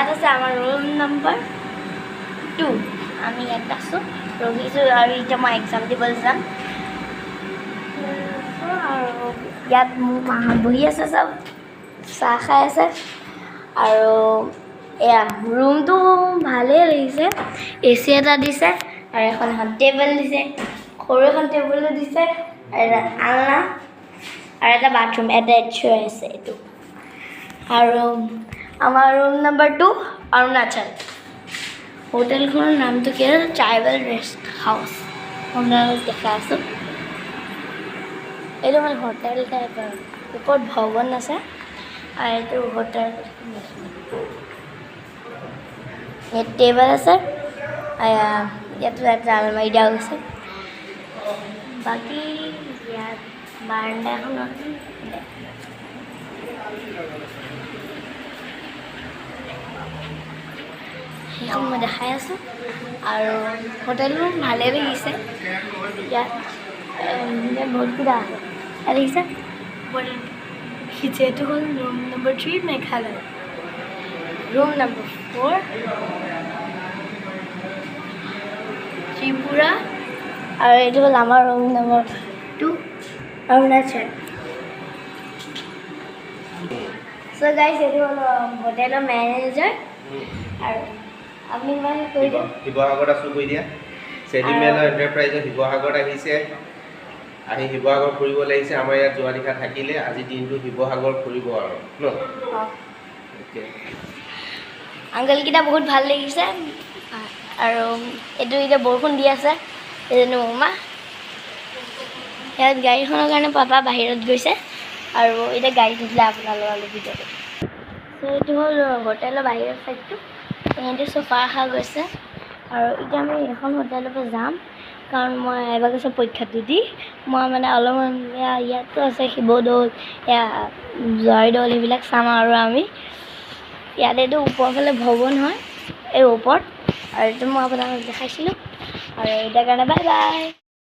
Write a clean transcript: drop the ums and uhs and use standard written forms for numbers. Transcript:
ইয়াত আছে আমাৰ ৰুম নম্বৰ 2 আমি ইয়াত আছোঁ ৰখিছোঁ আৰু এতিয়া মই এক্সাম দিবলৈ যাম আৰু ইয়াত মোৰ মা বহি আছে চব চাহ খাই আছে আৰু এয়া ৰুমটো ভালেই লাগিছে এচি এটা দিছে আৰু এখন টেবুল দিছে সৰু এখন টেবুলো দিছে আৰু আলনা আৰু এটা বাথৰুম এটেচ হৈ আছে এইটো আৰু আমাৰ ৰুম নম্বৰ 2 অৰুণাচল হোটেলখনৰ নামটো কি ট্ৰাইবেল ৰেষ্ট হাউচ আপোনালোকক দেখাই আছোঁ এইটো মানে হোটেল টাইপ আৰু ওপৰত ভৱন আছে আৰু এইটো হোটেল ইয়াত টেবুল আছে ইয়াতো এটা আলমাৰি দিয়া গৈছে বাকী ইয়াত বাৰাণ্ডা এখন আছে সেইখন মই দেখাই আছোঁ আৰু হোটেলটো ভালেই লাগিছে ইয়াত বহুতকেইটা আছে ইয়াত দেখিছে যিহেতু হ'ল room number 3 Meghalaya room number 4 Tripura আৰু এইটো হ'ল আমাৰ ৰুম নম্বৰ 2 অৰুণাচল চ' গাইজ এইটো হ'ল হোটেলৰ মেনেজাৰ আৰু আপুনি মানে কৈ দিয়ক শিৱসাগৰত আছোঁ কৈ দিয়া চেডিমেল এণ্টাৰপ্ৰাইজৰ শিৱসাগৰত আহিছে আহি শিৱসাগৰ ফুৰিবলৈ আহিছে আমাৰ ইয়াত যোৱা নিশা থাকিলে আজি দিনটো শিৱসাগৰ ফুৰিব আৰু ন আংকলকেইটা বহুত ভাল লাগিছে আৰু এইটো এতিয়া বৰষুণ দি আছে এজনী মামা ইয়াত গাড়ীখনৰ কাৰণে পাপা বাহিৰত গৈছে আৰু এতিয়া গাড়ী দিলে আপোনালোকৰ ভিতৰত চ' এইটো হ'ল হোটেলৰ বাহিৰৰ ছাইডটো সিহঁতে চফা ৰখা গৈছে আৰু এতিয়া আমি এখন হোটেলৰ পৰা যাম কাৰণ মই এবাৰ গৈছোঁ পৰীক্ষাটো দি মই মানে অলপমান ইয়াতো আছে শিৱদৌল এয়া জয়দৌল সেইবিলাক চাম আৰু আমি ইয়াত এইটো ওপৰফালে ভৱন হয় এই ওপৰত আৰু এইটো মই আপোনালোকক দেখাইছিলোঁ আৰু এতিয়াৰ কাৰণে বাই বাই